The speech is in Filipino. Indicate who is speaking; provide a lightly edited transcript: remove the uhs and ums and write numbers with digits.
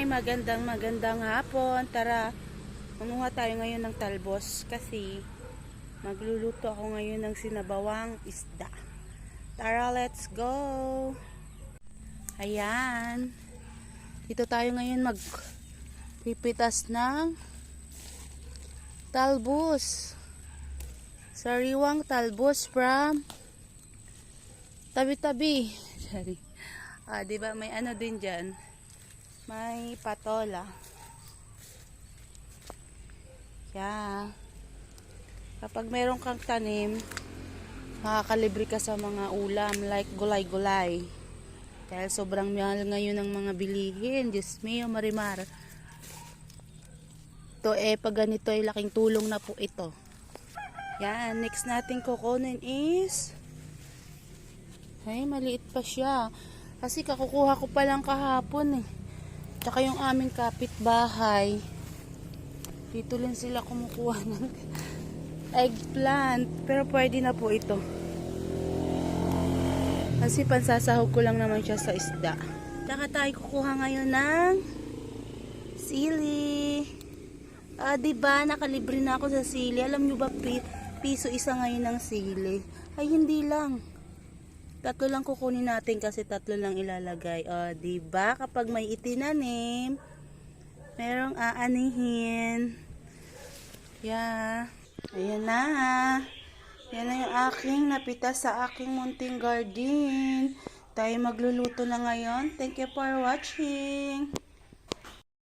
Speaker 1: Magandang hapon. Tara, mamuha tayo ngayon ng talbos kasi magluluto ako ngayon ng sinabawang isda. Tara, let's go! Ayan. Dito tayo ngayon magpipitas ng talbos. Sariwang talbos from tabi-tabi. Sorry. Diba may ano din dyan? May patola. Yeah. Kapag meron kang tanim, makakalibre ka sa mga ulam like gulay-gulay. Dahil sobrang mahal ngayon ng mga bilihin. Diyos mio, marimar. Ito pag ganito ay laking tulong na po ito. Yan. Next natin kukunin is maliit pa siya. Kasi kakukuha ko pa lang kahapon Tsaka yung aming kapitbahay, dito lang sila kumukuha ng eggplant. Pero pwede na po ito. Kasi pansasahog ko lang naman siya sa isda. Tsaka tayo kukuha ngayon ng sili. Diba, nakalibre na ako sa sili. Alam nyo ba, piso isa ngayon ng sili? Ay, hindi lang. Tatlo lang kukunin natin kasi tatlo lang ilalagay. Diba? Kapag may itinanim, merong aanihin. Yeah. Ayan na. Yan na yung aking napitas sa aking munting garden. Tayo magluluto na ngayon. Thank you for watching.